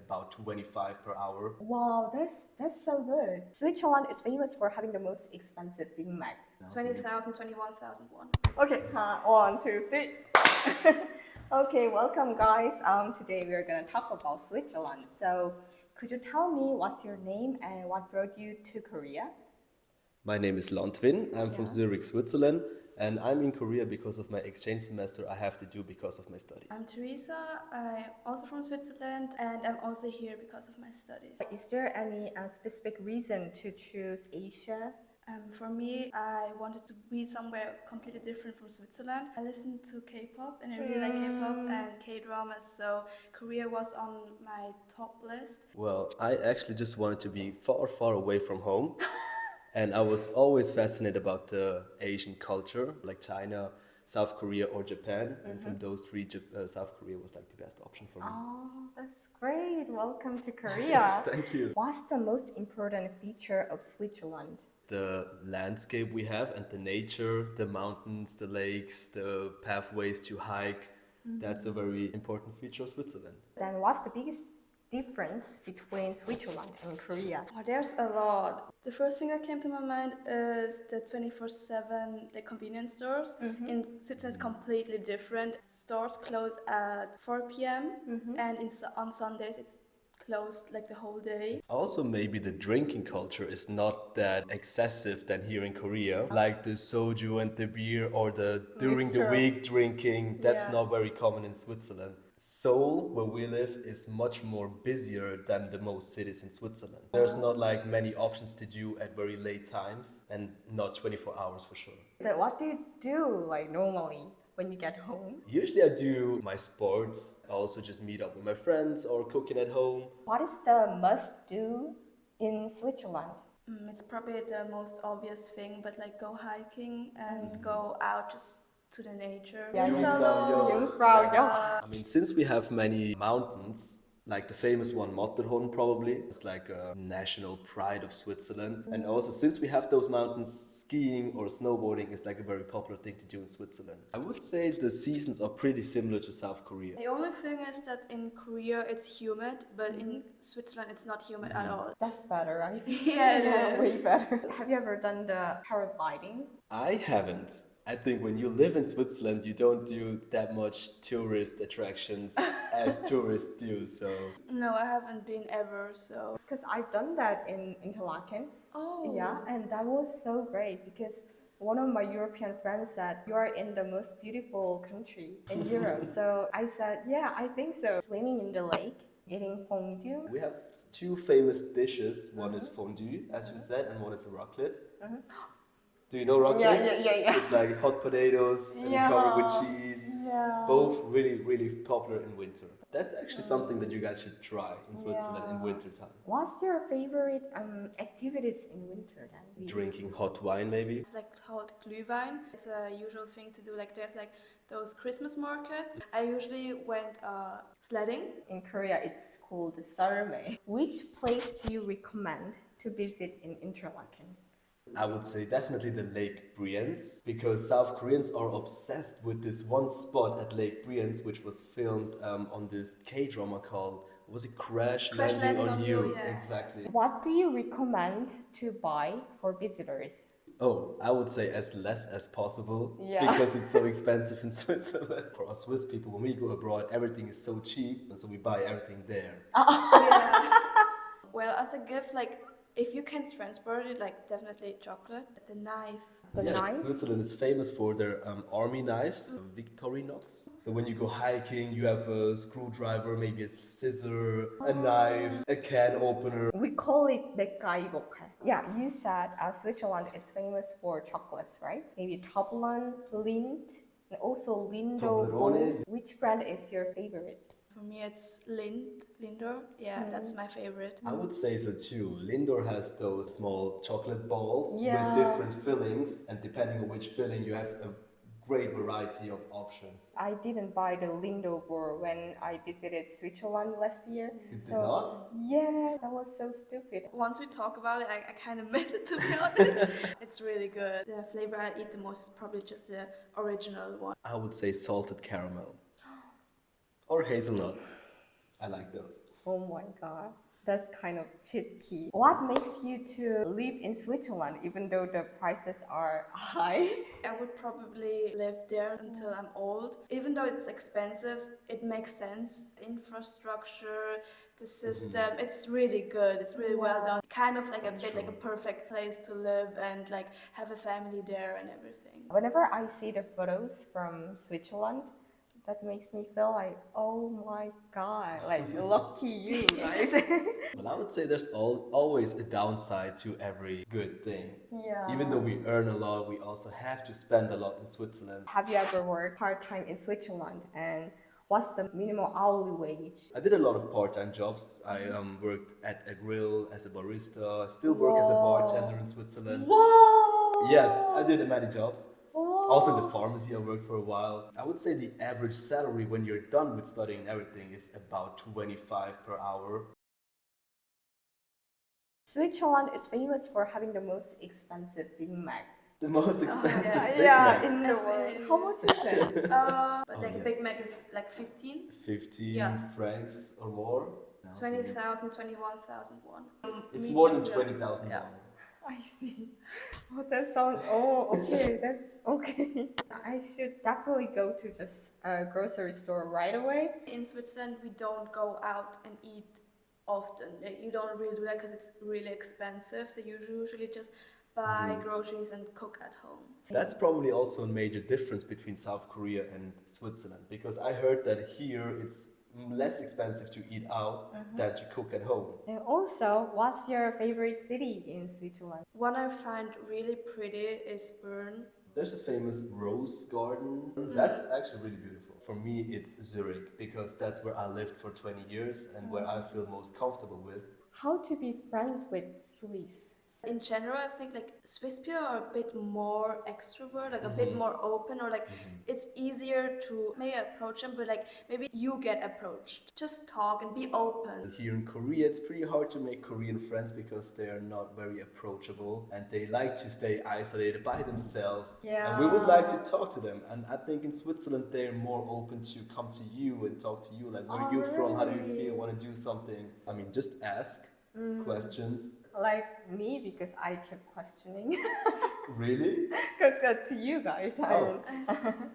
about 25 per hour. Wow, that's so good. Switzerland is famous for having the most expensive Big Mac. 20,000, 21,000 won. Okay, 1, 2, 3. Okay, welcome guys. Today we are gonna talk about Switzerland. So, could you tell me what's your name and what brought you to Korea? My name is Lontwin. I'm from Zurich, Switzerland, and I'm in Korea because of my exchange semester I have to do because of my study. I'm Teresa. I'm also from Switzerland, and I'm also here because of my studies. Is there any specific reason to choose Asia? For me, I wanted to be somewhere completely different from Switzerland. I listen to K-pop, and I really like K-pop and K-dramas, so Korea was on my top list. Well, I actually just wanted to be far, far away from home. And I was always fascinated about the Asian culture, like China, South Korea, or Japan. And from those three, South Korea was like the best option for me. Oh, that's great. Welcome to Korea. Thank you. What's the most important feature of Switzerland? The landscape we have and the nature, the mountains, the lakes, the pathways to hike. That's a very important feature of Switzerland. Then what's the biggest difference between Switzerland and Korea? Oh, there's a lot. The first thing that came to my mind is the 24/7 convenience stores. In Switzerland, it's completely different. Stores close at 4 p.m. And on Sundays it's closed like the whole day. Also, maybe the drinking culture is not that excessive than here in Korea. Like the soju and the beer or the during the week drinking, that's not very common in Switzerland. Seoul, where we live, is much more busier than the most cities in Switzerland. There's not like many options to do at very late times and not 24 hours for sure. What do you do like normally when you get home? Usually I do my sports. I also just meet up with my friends or cooking at home. What is the must do in Switzerland? It's probably the most obvious thing, but like go hiking and go out just to the nature. Jungfrau, I mean, since we have many mountains, like the famous one, Matterhorn probably, it's like a national pride of Switzerland. And also, since we have those mountains, skiing or snowboarding is like a very popular thing to do in Switzerland. I would say the seasons are pretty similar to South Korea. The only thing is that in Korea it's humid, but in Switzerland it's not humid at all. That's better, right? Yeah, it is. Way better. Have you ever done the paragliding? I haven't. I think when you live in Switzerland, you don't do that much tourist attractions as tourists do, so... No, I haven't been ever, so... Because I've done that in Interlaken. Oh. Yeah, and that was so great because one of my European friends said, you are in the most beautiful country in Europe. So I said, yeah, I think so. Swimming in the lake, eating fondue. We have two famous dishes. One is fondue, as you said, and one is a raclette. Do you know raclette? Yeah. It's like hot potatoes and covered with cheese. Yeah. Both really, really popular in winter. That's actually something that you guys should try in Switzerland in winter time. What's your favorite activities in winter then? Drinking hot wine, maybe. It's like called Glühwein. It's a usual thing to do. Like there's like those Christmas markets. I usually went sledding. In Korea, it's called Sarme. Which place do you recommend to visit in Interlaken? I would say definitely the Lake Brienz, because South Koreans are obsessed with this one spot at Lake Brienz, which was filmed on this K-drama called, was it Crash Landing on You? Yeah. Exactly. What do you recommend to buy for visitors? Oh, I would say as less as possible, Yeah. because it's so expensive in Switzerland. For us Swiss people, when we go abroad, everything is so cheap, and so we buy everything there. Yeah. Well, as a gift, like if you can transport it, like definitely chocolate. The knife. The Yes, knife? Switzerland is famous for their army knives, Victorinox. So when you go hiking, you have a screwdriver, maybe a scissor, a knife, a can opener. We call it Bekkaibokke. Yeah, you said Switzerland is famous for chocolates, right? Maybe Toblerone, Lindt, and also Lindo. Toblerone. Which brand is your favorite? For me, it's Lindor. Yeah, that's my favorite. I would say so too. Lindor has those small chocolate balls Yeah. with different fillings, and depending on which filling, you have a great variety of options. I didn't buy the Lindo bar when I visited Switzerland last year. You did not? Yeah, that was so stupid. Once we talk about it, I kind of miss it, to be honest. It's really good. The flavor I eat the most is probably just the original one. I would say salted caramel. Or hazelnut. I like those. Oh my god. That's kind of tricky. What makes you to live in Switzerland even though the prices are high? I would probably live there until I'm old. Even though it's expensive, it makes sense. Infrastructure, the system, it's really good. It's really well done. Kind of like a bit like a perfect place to live and like have a family there and everything. Whenever I see the photos from Switzerland, that makes me feel like, oh my god, like lucky you guys. Well, I would say there's always a downside to every good thing. Yeah. Even though we earn a lot, we also have to spend a lot in Switzerland. Have you ever worked part-time in Switzerland, and what's the minimum hourly wage? I did a lot of part-time jobs. I worked at a grill as a barista. I still work as a bartender in Switzerland. Whoa! Yes, I did many jobs. Whoa. Also in the pharmacy, I worked for a while. I would say the average salary when you're done with studying and everything is about 25 per hour. Switzerland is famous for having the most expensive Big Mac. The most expensive Big Yeah, Mac. in the world. How much is it? But like yes. Big Mac is like 15, 15 Yeah. francs or more. 20,000, 21,000 won. It's Medium, more than yeah. 20,000 Yeah. won. I see. Oh, that sounds. Oh, okay. That's okay. I should definitely go to just a grocery store right away. In Switzerland, we don't go out and eat often. You don't really do that because it's really expensive. So you usually just buy groceries and cook at home. That's probably also a major difference between South Korea and Switzerland, because I heard that here it's less expensive to eat out than to cook at home. And also, what's your favorite city in Switzerland? One I find really pretty is Bern. There's a famous rose garden. That's actually really beautiful. For me, it's Zurich, because that's where I lived for 20 years and where I feel most comfortable with. How to be friends with Swiss? In general, I think like Swiss people are a bit more extrovert, like a bit more open, or like it's easier to maybe approach them, but like maybe you get approached. Just talk and be open. Here in Korea, it's pretty hard to make Korean friends because they are not very approachable and they like to stay isolated by themselves. And we would like to talk to them. And I think in Switzerland, they're more open to come to you and talk to you. Like, where are you from? How do you feel? Want to do something? I mean, just ask questions. Like me, because I kept questioning. Really? Because to you guys, Oh.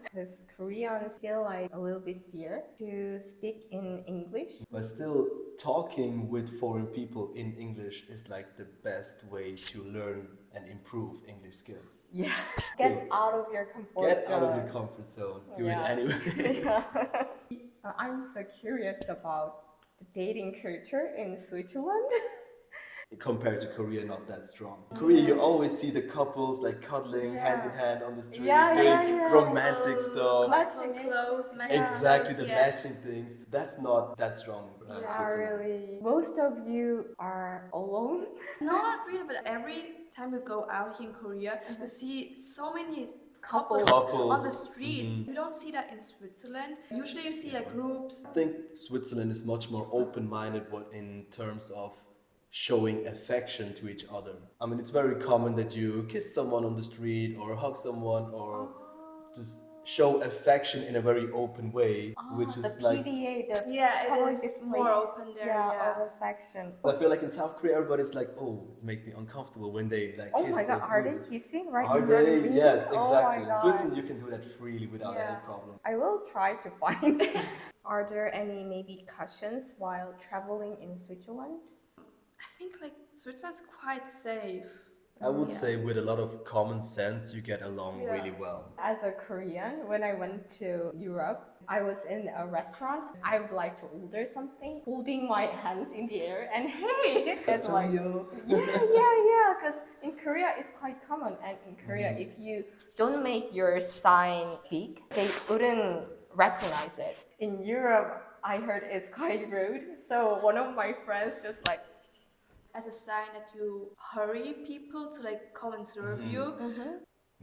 because Koreans feel like a little bit fear to speak in English. But still, talking with foreign people in English is like the best way to learn and improve English skills. Yeah. Get out of your comfort Get zone. out of your comfort zone. Do it Yeah. anyways. I'm so curious about the dating culture in Switzerland. Compared to Korea, not that strong. In Korea, you always see the couples like cuddling hand in hand on the street, doing romantic stuff. Matching clothes, matching Exactly, clothes, the matching things. That's not that strong in Yeah, Switzerland. really. Most of you are alone. No, not really, but every time you go out here in Korea, you see so many Couples. couples on the street. You don't see that in Switzerland. Usually you see like groups. I think Switzerland is much more open-minded in terms of showing affection to each other. I mean, it's very common that you kiss someone on the street or hug someone or just show affection in a very open way, which is The like... PDA, the Yeah, it public is displays. more open there, yeah. Of affection. I feel like in South Korea, everybody's like, oh, it makes me uncomfortable when they like Oh kiss. my god, or are do they this. kissing right Are in front of they? me? Yes, Oh exactly. my In god. Switzerland, you can do that freely without any Yeah. problem. I will try to find. Are there any maybe cautions while traveling in Switzerland? I think like Switzerland's quite safe. I would say with a lot of common sense, you get along really well. As a Korean, when I went to Europe, I was in a restaurant. I would like to order something, holding my hands in the air, and hey, it's like, yeah, because in Korea it's quite common, and in Korea, if you don't make your sign big, they wouldn't recognize it. In Europe, I heard it's quite rude, so one of my friends just like, As a sign that you hurry people to like come and serve you.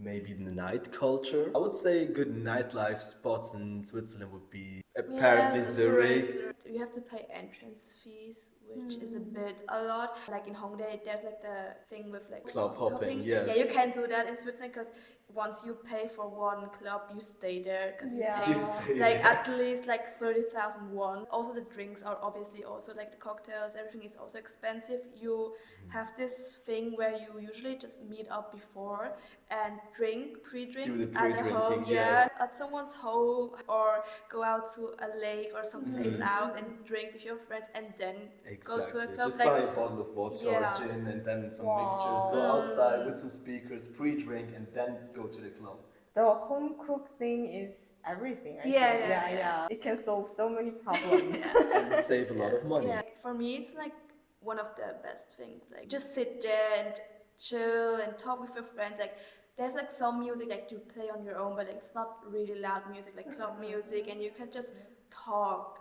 Maybe the night culture. I would say good nightlife spots in Switzerland would be Yeah, apparently Zurich. you have to pay entrance fees, which is a lot. Like in Hongdae, there's like the thing with like Club hopping, yes. Yeah, you can't do that in Switzerland because once you pay for one club, you stay there because you Yeah. pay You stay like there. at least like 30,000 won. Also, the drinks are obviously also like the cocktails, everything is also expensive. You have this thing where you usually just meet up before and pre-drink Do the at a pre-drinking, home, yes. at someone's home, or go out to a lake or someplace out and drink with your friends and then go to a Exactly. club. Just Like, buy a bottle of vodka Yeah. or gin and then some Wow. mixtures. Go outside with some speakers, pre-drink, and then go to the club. The home cooked thing is everything, I Yeah, think. yeah. It can solve so many problems. And save a lot of money. Yeah, for me, it's like one of the best things. Like, just sit there and chill and talk with your friends. Like, there's like some music like you play on your own, but like, it's not really loud music, like club music, and you can just talk,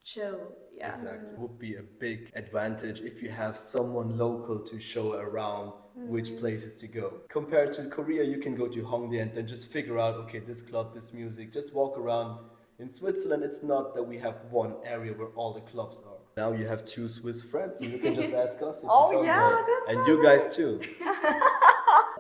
chill. Yeah. Exactly. Would be a big advantage if you have someone local to show around which places to go. Compared to Korea, you can go to Hongdae and then just figure out, okay, this club, this music, just walk around. In Switzerland, it's not that we have one area where all the clubs are. Now you have two Swiss friends, and you can just ask us if Oh, you come yeah, there. that's And so you guys too.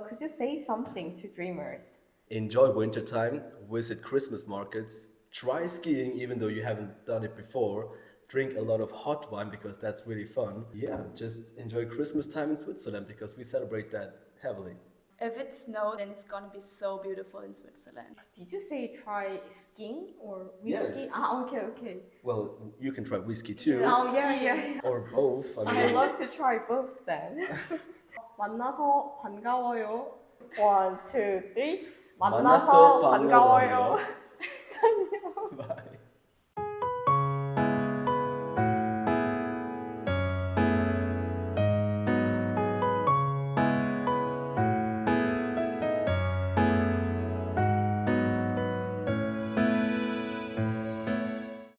Could you say something to dreamers? Enjoy wintertime, visit Christmas markets, try skiing even though you haven't done it before, drink a lot of hot wine because that's really fun. Yeah, just enjoy Christmas time in Switzerland because we celebrate that heavily. If it snows, then it's gonna be so beautiful in Switzerland. Did you say try skiing or whiskey? Yes. Ah, okay. Well, you can try whiskey too, Oh, yeah. or both. I I'd mean, love to try both then. 만나서 반가워요. 1, 2, 3. 만나서 만나서 반가워요. 반가워요. Bye.